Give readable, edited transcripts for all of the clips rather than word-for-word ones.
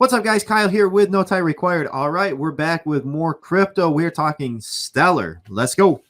What's up, guys? Kyle here with No Tie Required. All right, we're back with more crypto. We're talking Stellar. Let's go.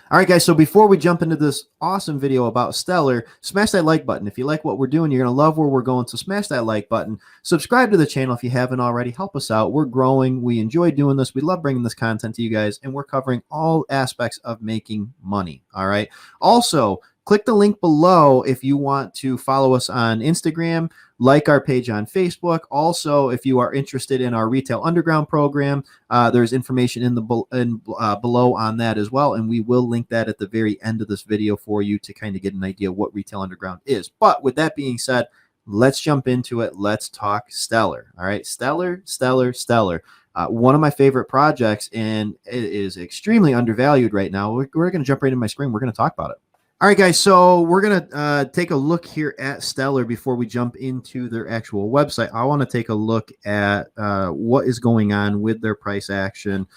All right, guys, so before we jump into this awesome video about Stellar, smash that like button. If you like what we're doing, you're going to love where we're going, so smash that like button. Subscribe to the channel if you haven't already. Help us out. We're growing. We enjoy doing this. We love bringing this content to you guys, and we're covering all aspects of making money, all right? Also, click the link below if you want to follow us on Instagram, like our page on Facebook. Also, if you are interested in our Retail Underground program, there's information in the below on that as well, and we will link that at the very end of this video for you to kind of get an idea of what Retail Underground is. But with that being said, let's jump into it. Let's talk Stellar. All right, Stellar. One of my favorite projects, and it is extremely undervalued right now. We're going to jump right in my screen. We're going to talk about it. All right, guys, so we're going to take a look here at Stellar before we jump into their actual website. I want to take a look at what is going on with their price action,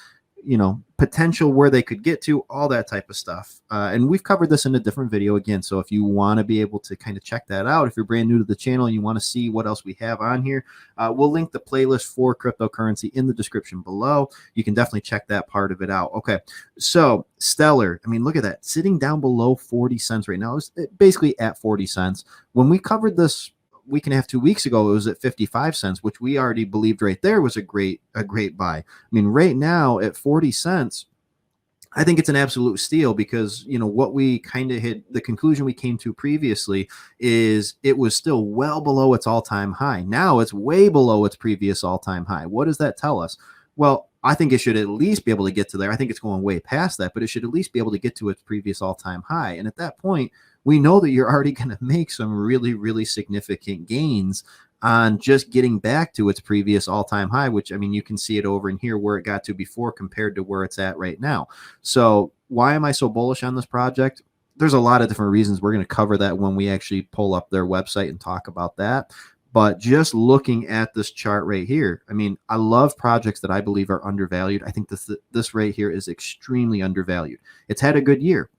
you know, potential where they could get to, all that type of stuff. And we've covered this in a different video again. So if you want to be able to kind of check that out, if you're brand new to the channel and you want to see what else we have on here, we'll link the playlist for cryptocurrency in the description below. You can definitely check that part of it out. Okay, so Stellar, I mean, look at that, sitting down below 40 cents right now. It's basically at 40 cents. When we covered this week and a half, 2 weeks ago, it was at 55 cents, which we already believed right there was a great buy. I mean, right now at 40 cents, I think it's an absolute steal because, you know, what we kind of hit, the conclusion we came to previously is it was still well below its all-time high. Now it's way below its previous all-time high. What does that tell us? Well, I think it should at least be able to get to there. I think it's going way past that, but it should at least be able to get to its previous all-time high. And at that point, we know that you're already going to make some really, really significant gains on just getting back to its previous all-time high, which, I mean, you can see it over in here where it got to before compared to where it's at right now. So why am I so bullish on this project? There's a lot of different reasons. We're going to cover that when we actually pull up their website and talk about that. But just looking at this chart right here, I mean, I love projects that I believe are undervalued. I think this right here is extremely undervalued. It's had a good year.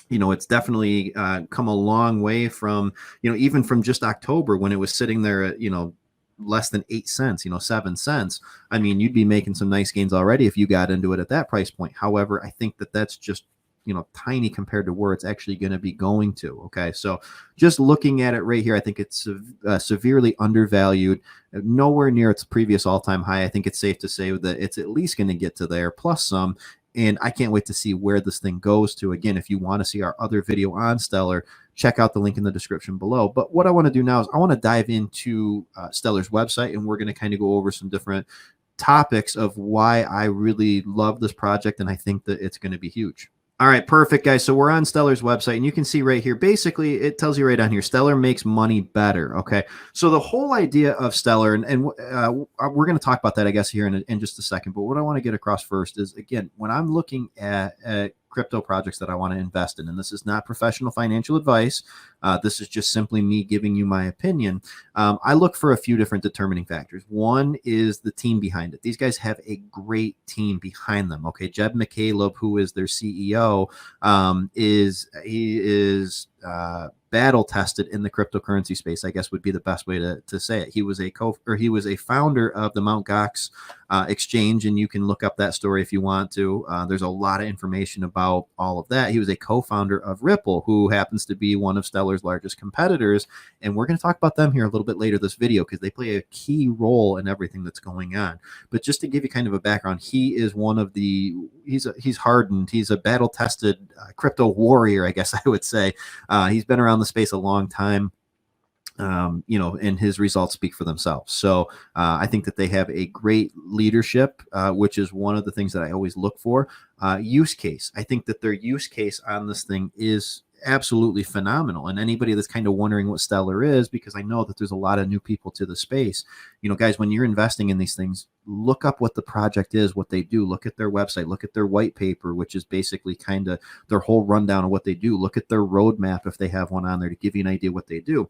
You know, it's definitely come a long way from, you know, even from just October when it was sitting there at, you know, less than 8 cents, you know, 7 cents. I mean, you'd be making some nice gains already if you got into it at that price point. However, I think that that's just, you know, tiny compared to where it's actually going to be going to. Okay, so just looking at it right here, I think it's severely undervalued, nowhere near its previous all-time high. I think it's safe to say that it's at least going to get to there plus some. And I can't wait to see where this thing goes to. Again, if you want to see our other video on Stellar, check out the link in the description below. But what I want to do now is I want to dive into Stellar's website, and we're going to kind of go over some different topics of why I really love this project, and I think that it's going to be huge. All right, perfect, guys. So we're on Stellar's website, and you can see right here, basically, it tells you right on here, Stellar makes money better, okay? So the whole idea of Stellar, and we're going to talk about that, I guess, here in just a second, but what I want to get across first is, again, when I'm looking at crypto projects that I want to invest in, and this is not professional financial advice, this is just simply me giving you my opinion, I look for a few different determining factors. One is the team behind it. These guys have a great team behind them, okay? Jeb McCaleb, who is their CEO, is battle tested in the cryptocurrency space, I guess would be the best way to say it. He was a founder of the Mt. Gox exchange, and you can look up that story if you want to. There's a lot of information about all of that. He was a co-founder of Ripple, who happens to be one of Stellar's largest competitors, and we're going to talk about them here a little bit later this video because they play a key role in everything that's going on. But just to give you kind of a background, he is one of the he's hardened, he's a battle tested crypto warrior, I guess I would say. He's been around the space a long time. You know, and his results speak for themselves. So I think that they have a great leadership, which is one of the things that I always look for. Use case. I think that their use case on this thing is absolutely phenomenal. And anybody that's kind of wondering what Stellar is, because I know that there's a lot of new people to the space, you know, guys, when you're investing in these things, look up what the project is, what they do, look at their website, look at their white paper, which is basically kind of their whole rundown of what they do. Look at their roadmap if they have one on there to give you an idea what they do.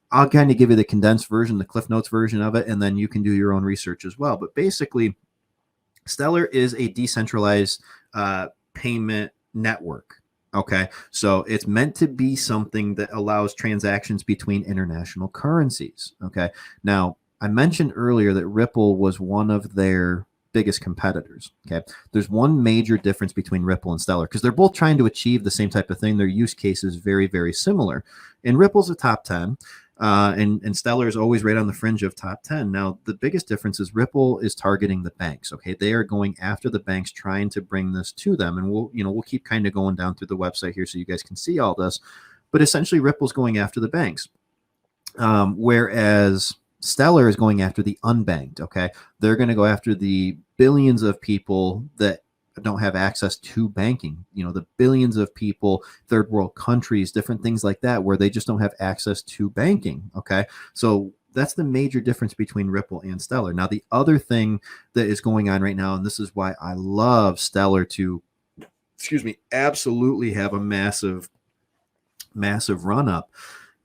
I'll kind of give you the condensed version, the Cliff Notes version of it, and then you can do your own research as well. But basically, Stellar is a decentralized payment network. Okay, so it's meant to be something that allows transactions between international currencies. Okay, now I mentioned earlier that Ripple was one of their biggest competitors. Okay, there's one major difference between Ripple and Stellar because they're both trying to achieve the same type of thing. Their use case is very, very similar. And Ripple's a top 10. And Stellar is always right on the fringe of top 10. Now, the biggest difference is Ripple is targeting the banks. Okay, they are going after the banks, trying to bring this to them. And we'll keep kind of going down through the website here so you guys can see all this. But essentially, Ripple's going after the banks, whereas Stellar is going after the unbanked. Okay, they're going to go after the billions of people that don't have access to banking, the billions of people, third world countries, different things like that, where they just don't have access to banking. Okay, so that's the major difference between Ripple and Stellar. Now, the other thing that is going on right now, and this is why I love Stellar to, absolutely have a massive run up,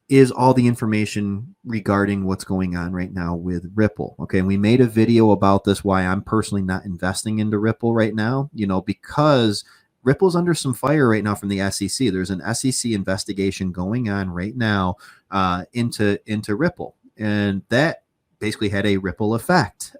is all the information regarding what's going on right now with Ripple. Okay, and we made a video about this, why I'm personally not investing into Ripple right now, because Ripple's under some fire right now from the SEC. There's an SEC investigation going on right now into Ripple, and that basically had a ripple effect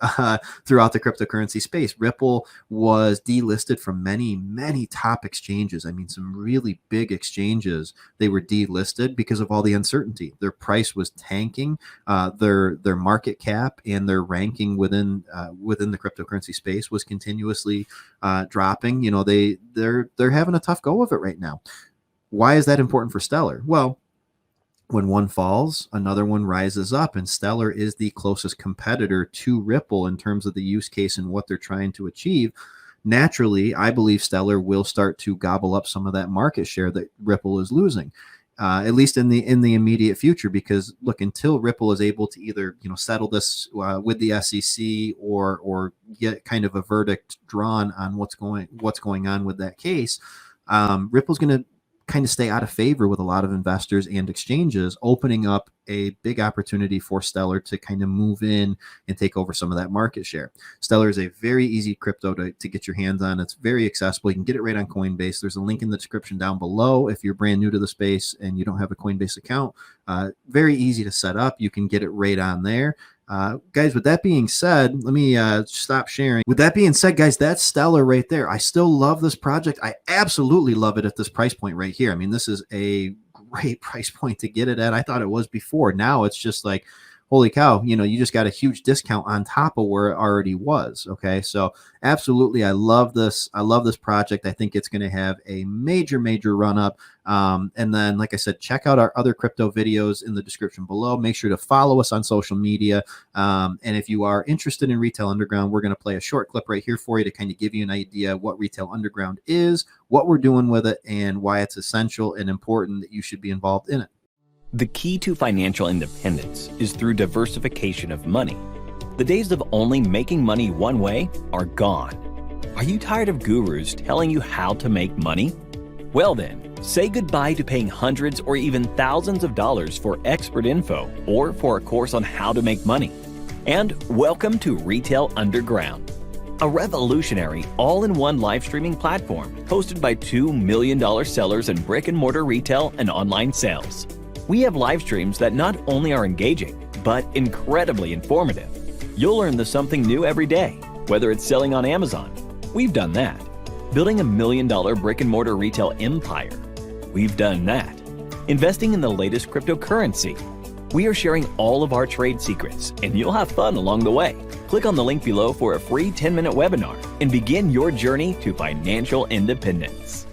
throughout the cryptocurrency space. Ripple was delisted from many top exchanges. I mean, some really big exchanges, they were delisted because of all the uncertainty. Their price was tanking, their market cap and their ranking within the cryptocurrency space was continuously dropping. They're having a tough go of it right now. Why is that important for Stellar? Well, when one falls, another one rises up, and Stellar is the closest competitor to Ripple in terms of the use case and what they're trying to achieve. Naturally, I believe Stellar will start to gobble up some of that market share that Ripple is losing, at least in the immediate future. Because look, until Ripple is able to either settle this with the SEC or get kind of a verdict drawn on what's going on with that case, Ripple's going to kind of stay out of favor with a lot of investors and exchanges, opening up a big opportunity for Stellar to kind of move in and take over some of that market share. Stellar is a very easy crypto to get your hands on. It's very accessible. You can get it right on Coinbase. There's a link in the description down below if you're brand new to the space and you don't have a Coinbase account. Very easy to set up. You can get it right on there. Guys, with that being said, let me stop sharing. With that being said, guys, that's Stellar right there. I still love this project. I absolutely love it at this price point right here. I mean, this is a great price point to get it at. I thought it was before. Now it's just like, holy cow, you just got a huge discount on top of where it already was. Okay, so absolutely, I love this. I love this project. I think it's going to have a major run up. And then, like I said, check out our other crypto videos in the description below. Make sure to follow us on social media. And if you are interested in Retail Underground, we're going to play a short clip right here for you to kind of give you an idea of what Retail Underground is, what we're doing with it, and why it's essential and important that you should be involved in it. The key to financial independence is through diversification of money. The days of only making money one way are gone. Are you tired of gurus telling you how to make money? Well then, say goodbye to paying hundreds or even thousands of dollars for expert info or for a course on how to make money. And welcome to Retail Underground, a revolutionary all-in-one live streaming platform hosted by $2 million sellers in brick-and-mortar retail and online sales. We have live streams that not only are engaging, but incredibly informative. You'll learn something new every day, whether it's selling on Amazon. We've done that. Building $1 million brick-and-mortar retail empire. We've done that. Investing in the latest cryptocurrency. We are sharing all of our trade secrets, and you'll have fun along the way. Click on the link below for a free 10-minute webinar and begin your journey to financial independence.